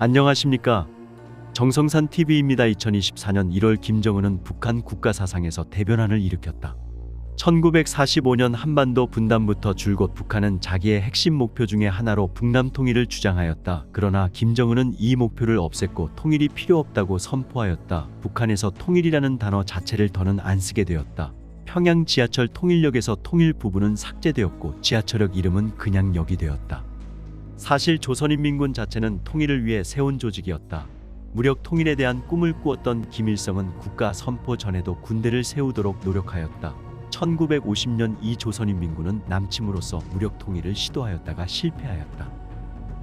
안녕하십니까. 정성산 TV입니다. 2024년 1월 김정은은 북한 국가 사상에서 대변환을 일으켰다. 1945년 한반도 분단부터 줄곧 북한은 자기의 핵심 목표 중의 하나로 북남 통일을 주장하였다. 그러나 김정은은 이 목표를 없앴고 통일이 필요 없다고 선포하였다. 북한에서 통일이라는 단어 자체를 더는 안 쓰게 되었다. 평양 지하철 통일역에서 통일 부분은 삭제되었고 지하철역 이름은 그냥 역이 되었다. 사실 조선인민군 자체는 통일을 위해 세운 조직이었다. 무력 통일에 대한 꿈을 꾸었던 김일성은 국가 선포 전에도 군대를 세우도록 노력하였다. 1950년 이 조선인민군은 남침으로써 무력 통일을 시도하였다가 실패하였다.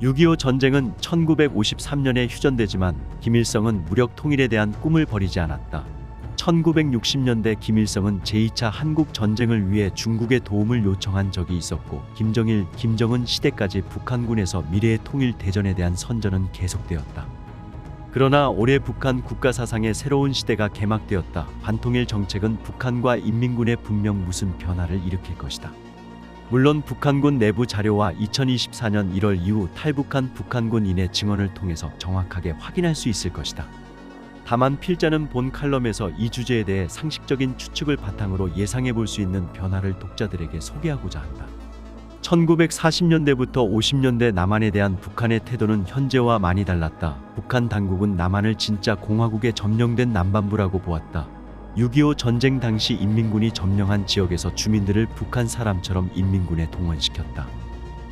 6.25 전쟁은 1953년에 휴전되지만 김일성은 무력 통일에 대한 꿈을 버리지 않았다. 1960년대 김일성은 제2차 한국 전쟁을 위해 중국의 도움을 요청한 적이 있었고 김정일, 김정은 시대까지 북한군에서 미래의 통일 대전에 대한 선전은 계속되었다. 그러나 올해 북한 국가 사상의 새로운 시대가 개막되었다. 반통일 정책은 북한과 인민군에 분명 무슨 변화를 일으킬 것이다. 물론 북한군 내부 자료와 2024년 1월 이후 탈북한 북한군인의 증언을 통해서 정확하게 확인할 수 있을 것이다. 다만 필자는 본 칼럼에서 이 주제에 대해 상식적인 추측을 바탕으로 예상해 볼 수 있는 변화를 독자들에게 소개하고자 한다. 1940년대부터 50년대 남한에 대한 북한의 태도는 현재와 많이 달랐다. 북한 당국은 남한을 진짜 공화국에 점령된 남반부라고 보았다. 6.25 전쟁 당시 인민군이 점령한 지역에서 주민들을 북한 사람처럼 인민군에 동원시켰다.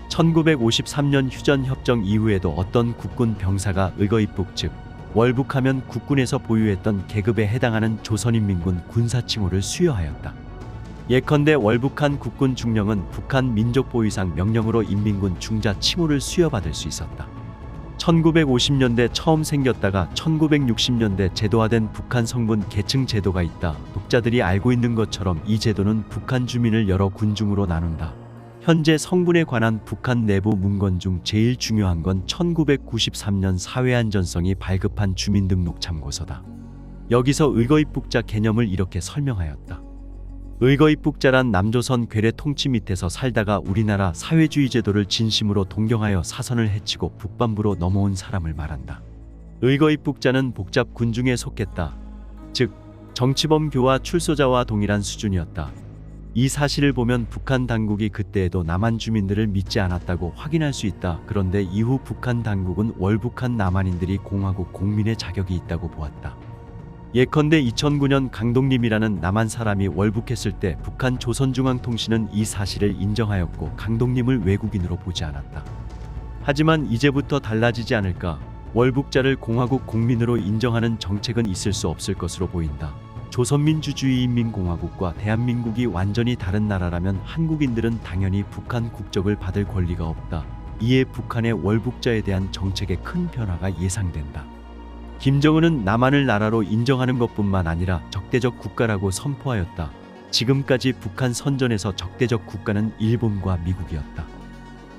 1953년 휴전 협정 이후에도 어떤 국군 병사가 의거입북 즉 월북하면 국군에서 보유했던 계급에 해당하는 조선인민군 군사칭호를 수여하였다. 예컨대 월북한 국군 중령은 북한 민족보위상 명령으로 인민군 중자 칭호를 수여받을 수 있었다. 1950년대 처음 생겼다가 1960년대 제도화된 북한 성군 계층 제도가 있다. 독자들이 알고 있는 것처럼 이 제도는 북한 주민을 여러 군중으로 나눈다. 현재 성군에 관한 북한 내부 문건 중 제일 중요한 건 1993년 사회안전성이 발급한 주민등록 참고서다. 여기서 의거입북자 개념을 이렇게 설명하였다. 의거입북자란 남조선 괴뢰 통치 밑에서 살다가 우리나라 사회주의 제도를 진심으로 동경하여 사선을 헤치고 북반부로 넘어온 사람을 말한다. 의거입북자는 복잡 군중에 속했다. 즉 정치범교와 출소자와 동일한 수준이었다. 이 사실을 보면 북한 당국이 그때에도 남한 주민들을 믿지 않았다고 확인할 수 있다. 그런데 이후 북한 당국은 월북한 남한인들이 공화국 공민의 자격이 있다고 보았다. 예컨대 2009년 강동림이라는 남한 사람이 월북했을 때 북한 조선중앙통신은 이 사실을 인정하였고 강동림을 외국인으로 보지 않았다. 하지만 이제부터 달라지지 않을까? 월북자를 공화국 국민으로 인정하는 정책은 있을 수 없을 것으로 보인다. 조선민주주의인민공화국과 대한민국이 완전히 다른 나라라면 한국인들은 당연히 북한 국적을 받을 권리가 없다. 이에 북한의 월북자에 대한 정책에 큰 변화가 예상된다. 김정은은 남한을 나라로 인정하는 것뿐만 아니라 적대적 국가라고 선포하였다. 지금까지 북한 선전에서 적대적 국가는 일본과 미국이었다.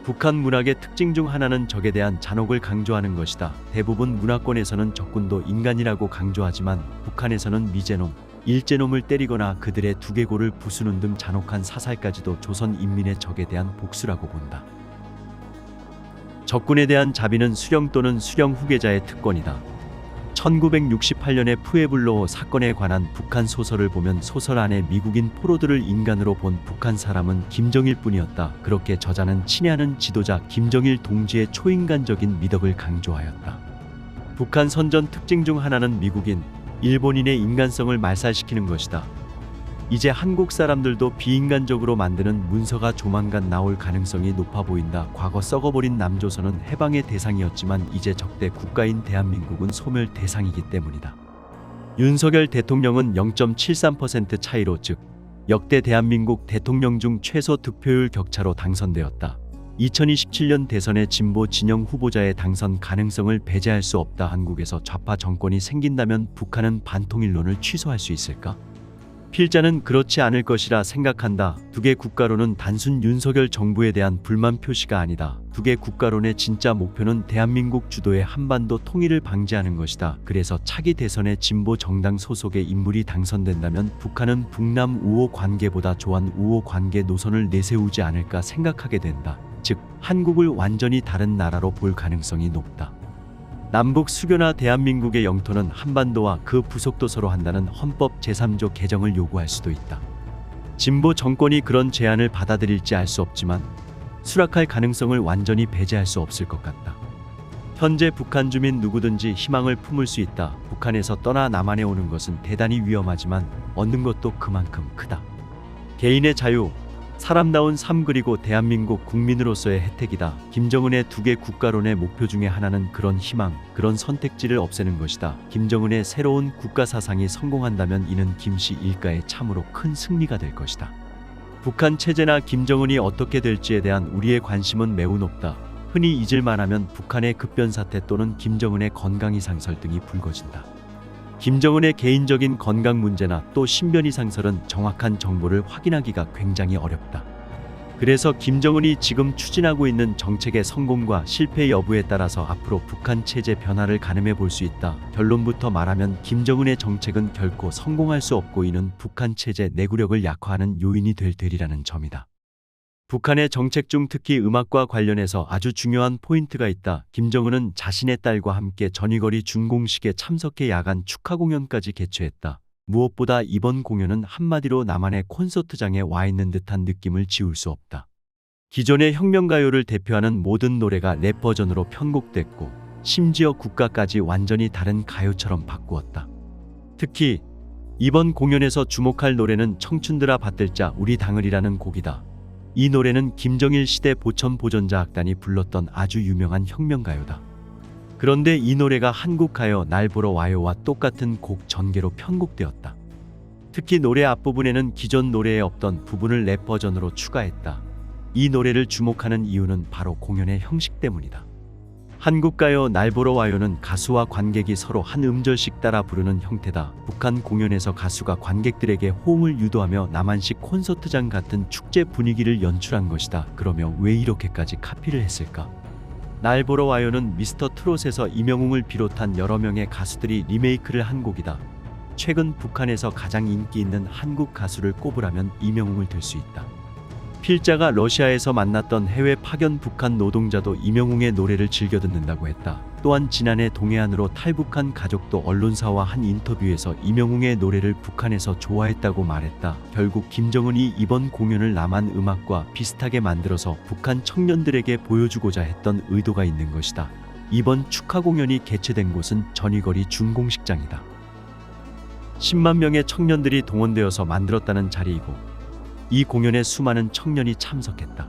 북한 문학의 특징 중 하나는 적에 대한 잔혹을 강조하는 것이다. 대부분 문화권에서는 적군도 인간이라고 강조하지만 북한에서는 미제놈, 일제놈을 때리거나 그들의 두개골을 부수는 등 잔혹한 사살까지도 조선 인민의 적에 대한 복수라고 본다. 적군에 대한 자비는 수령 또는 수령 후계자의 특권이다. 1968년의 푸에블로 사건에 관한 북한 소설을 보면 소설 안에 미국인 포로들을 인간으로 본 북한 사람은 김정일 뿐이었다. 그렇게 저자는 친애하는 지도자 김정일 동지의 초인간적인 미덕을 강조하였다. 북한 선전 특징 중 하나는 미국인, 일본인의 인간성을 말살시키는 것이다. 이제 한국 사람들도 비인간적으로 만드는 문서가 조만간 나올 가능성이 높아 보인다. 과거 썩어버린 남조선은 해방의 대상이었지만 이제 적대 국가인 대한민국은 소멸 대상이기 때문이다. 윤석열 대통령은 0.73% 차이로 즉 역대 대한민국 대통령 중 최소 득표율 격차로 당선되었다. 2027년 대선의 진보 진영 후보자의 당선 가능성을 배제할 수 없다. 한국에서 좌파 정권이 생긴다면 북한은 반통일론을 취소할 수 있을까? 필자는 그렇지 않을 것이라 생각한다. 두개 국가론은 단순 윤석열 정부에 대한 불만 표시가 아니다. 두개 국가론의 진짜 목표는 대한민국 주도의 한반도 통일을 방지하는 것이다. 그래서 차기 대선에 진보 정당 소속의 인물이 당선된다면 북한은 북남 우호 관계보다 조한 우호 관계 노선을 내세우지 않을까 생각하게 된다. 즉 한국을 완전히 다른 나라로 볼 가능성이 높다. 남북 수교나 대한민국의 영토는 한반도와 그 부속도서로 한다는 헌법 제3조 개정을 요구할 수도 있다. 진보 정권이 그런 제안을 받아들일지 알 수 없지만 수락할 가능성을 완전히 배제할 수 없을 것 같다. 현재 북한 주민 누구든지 희망을 품을 수 있다. 북한에서 떠나 남한에 오는 것은 대단히 위험하지만 얻는 것도 그만큼 크다. 개인의 자유, 사람다운 삶 그리고 대한민국 국민으로서의 혜택이다. 김정은의 두 개 국가론의 목표 중에 하나는 그런 희망, 그런 선택지를 없애는 것이다. 김정은의 새로운 국가 사상이 성공한다면 이는 김씨 일가의 참으로 큰 승리가 될 것이다. 북한 체제나 김정은이 어떻게 될지에 대한 우리의 관심은 매우 높다. 흔히 잊을만하면 북한의 급변 사태 또는 김정은의 건강 이상설 등이 불거진다. 김정은의 개인적인 건강 문제나 또 신변 이상설은 정확한 정보를 확인하기가 굉장히 어렵다. 그래서 김정은이 지금 추진하고 있는 정책의 성공과 실패 여부에 따라서 앞으로 북한 체제 변화를 가늠해 볼 수 있다. 결론부터 말하면 김정은의 정책은 결코 성공할 수 없고 이는 북한 체제 내구력을 약화하는 요인이 되리라는 점이다. 북한의 정책 중 특히 음악과 관련해서 아주 중요한 포인트가 있다. 김정은은 자신의 딸과 함께 전위거리 준공식에 참석해 야간 축하 공연까지 개최했다. 무엇보다 이번 공연은 한마디로 남한의 콘서트장에 와 있는 듯한 느낌을 지울 수 없다. 기존의 혁명가요를 대표하는 모든 노래가 랩 버전으로 편곡됐고 심지어 국가까지 완전히 다른 가요처럼 바꾸었다. 특히 이번 공연에서 주목할 노래는 청춘들아 받들자 우리 당을이라는 곡이다. 이 노래는 김정일 시대 보천 보전자 악단이 불렀던 아주 유명한 혁명가요다. 그런데 이 노래가 한국가요 날 보러 와요와 똑같은 곡 전개로 편곡되었다. 특히 노래 앞부분에는 기존 노래에 없던 부분을 랩 버전으로 추가했다. 이 노래를 주목하는 이유는 바로 공연의 형식 때문이다. 한국가요 날 보러 와요는 가수와 관객이 서로 한 음절씩 따라 부르는 형태다. 북한 공연에서 가수가 관객들에게 호응을 유도하며 남한식 콘서트장 같은 축제 분위기를 연출한 것이다. 그러면 왜 이렇게까지 카피를 했을까? 날 보러 와요는 미스터 트롯에서 임영웅을 비롯한 여러 명의 가수들이 리메이크를 한 곡이다. 최근 북한에서 가장 인기 있는 한국 가수를 꼽으라면 임영웅을 들 수 있다. 필자가 러시아에서 만났던 해외 파견 북한 노동자도 임영웅의 노래를 즐겨 듣는다고 했다. 또한 지난해 동해안으로 탈북한 가족도 언론사와 한 인터뷰에서 임영웅의 노래를 북한에서 좋아했다고 말했다. 결국 김정은이 이번 공연을 남한 음악과 비슷하게 만들어서 북한 청년들에게 보여주고자 했던 의도가 있는 것이다. 이번 축하 공연이 개최된 곳은 전위거리 준공식장이다. 10만 명의 청년들이 동원되어서 만들었다는 자리이고 이 공연에 수많은 청년이 참석했다.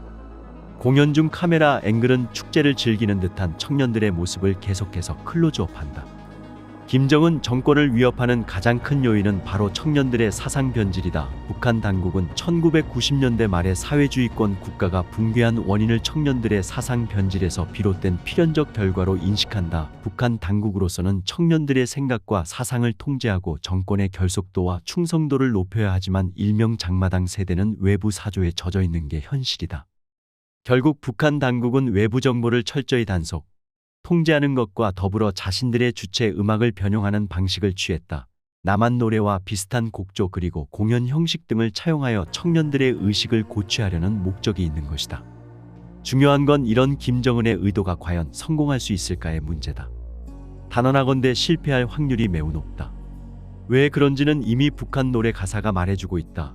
공연 중 카메라 앵글은 축제를 즐기는 듯한 청년들의 모습을 계속해서 클로즈업한다. 김정은 정권을 위협하는 가장 큰 요인은 바로 청년들의 사상 변질이다. 북한 당국은 1990년대 말에 사회주의권 국가가 붕괴한 원인을 청년들의 사상 변질에서 비롯된 필연적 결과로 인식한다. 북한 당국으로서는 청년들의 생각과 사상을 통제하고 정권의 결속도와 충성도를 높여야 하지만 일명 장마당 세대는 외부 사조에 젖어 있는 게 현실이다. 결국 북한 당국은 외부 정보를 철저히 단속, 통제하는 것과 더불어 자신들의 주체 음악을 변용하는 방식을 취했다. 남한 노래와 비슷한 곡조 그리고 공연 형식 등을 차용하여 청년들의 의식을 고취하려는 목적이 있는 것이다. 중요한 건 이런 김정은의 의도가 과연 성공할 수 있을까의 문제다. 단언하건대 실패할 확률이 매우 높다. 왜 그런지는 이미 북한 노래 가사가 말해주고 있다.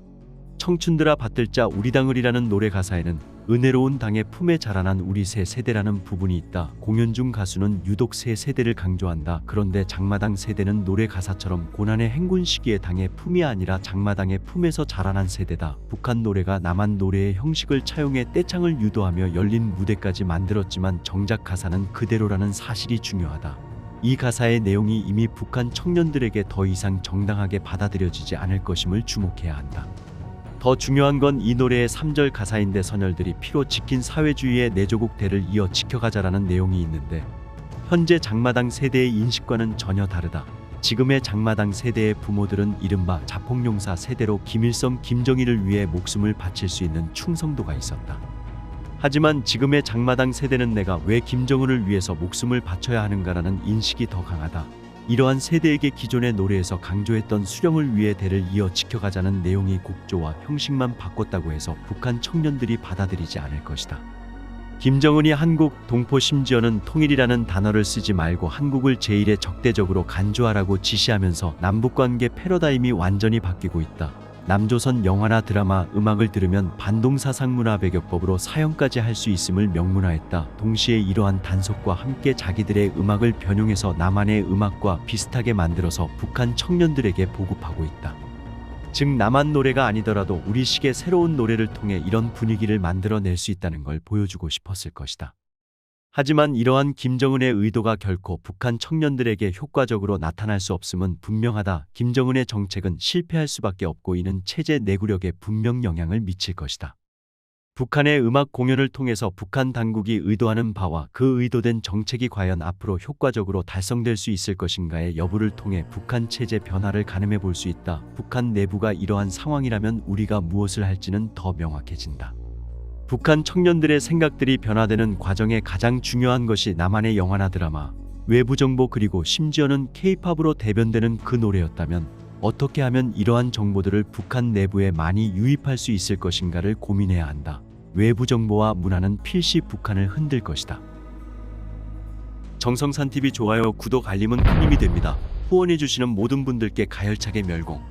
청춘들아 받들자 우리 당을이라는 노래 가사에는 은혜로운 당의 품에 자라난 우리 세 세대라는 부분이 있다. 공연 중 가수는 유독 세 세대를 강조한다. 그런데 장마당 세대는 노래 가사처럼 고난의 행군 시기의 당의 품이 아니라 장마당의 품에서 자라난 세대다. 북한 노래가 남한 노래의 형식을 차용해 떼창을 유도하며 열린 무대까지 만들었지만 정작 가사는 그대로라는 사실이 중요하다. 이 가사의 내용이 이미 북한 청년들에게 더 이상 정당하게 받아들여지지 않을 것임을 주목해야 한다. 더 중요한 건 이 노래의 3절 가사인데 선열들이 피로 지킨 사회주의의 내조국 대를 이어 지켜가자라는 내용이 있는데 현재 장마당 세대의 인식과는 전혀 다르다. 지금의 장마당 세대의 부모들은 이른바 자폭용사 세대로 김일성, 김정일을 위해 목숨을 바칠 수 있는 충성도가 있었다. 하지만 지금의 장마당 세대는 내가 왜 김정은을 위해서 목숨을 바쳐야 하는가라는 인식이 더 강하다. 이러한 세대에게 기존의 노래에서 강조했던 수령을 위해 대를 이어 지켜가자는 내용이 곡조와 형식만 바꿨다고 해서 북한 청년들이 받아들이지 않을 것이다. 김정은이 한국, 동포 심지어는 통일이라는 단어를 쓰지 말고 한국을 제1의 적대적으로 간주하라고 지시하면서 남북관계 패러다임이 완전히 바뀌고 있다. 남조선 영화나 드라마, 음악을 들으면 반동사상문화배격법으로 사형까지 할 수 있음을 명문화했다. 동시에 이러한 단속과 함께 자기들의 음악을 변용해서 남한의 음악과 비슷하게 만들어서 북한 청년들에게 보급하고 있다. 즉 남한 노래가 아니더라도 우리식의 새로운 노래를 통해 이런 분위기를 만들어낼 수 있다는 걸 보여주고 싶었을 것이다. 하지만 이러한 김정은의 의도가 결코 북한 청년들에게 효과적으로 나타날 수 없음은 분명하다. 김정은의 정책은 실패할 수밖에 없고 이는 체제 내구력에 분명 영향을 미칠 것이다. 북한의 음악 공연을 통해서 북한 당국이 의도하는 바와 그 의도된 정책이 과연 앞으로 효과적으로 달성될 수 있을 것인가의 여부를 통해 북한 체제 변화를 가늠해 볼 수 있다. 북한 내부가 이러한 상황이라면 우리가 무엇을 할지는 더 명확해진다. 북한 청년들의 생각들이 변화되는 과정에 가장 중요한 것이 남한의 영화나 드라마, 외부 정보 그리고 심지어는 K-팝으로 대변되는 그 노래였다면 어떻게 하면 이러한 정보들을 북한 내부에 많이 유입할 수 있을 것인가를 고민해야 한다. 외부 정보와 문화는 필시 북한을 흔들 것이다. 정성산TV 좋아요, 구독, 알림은 큰 힘이 됩니다. 후원해주시는 모든 분들께 가열차게 멸공.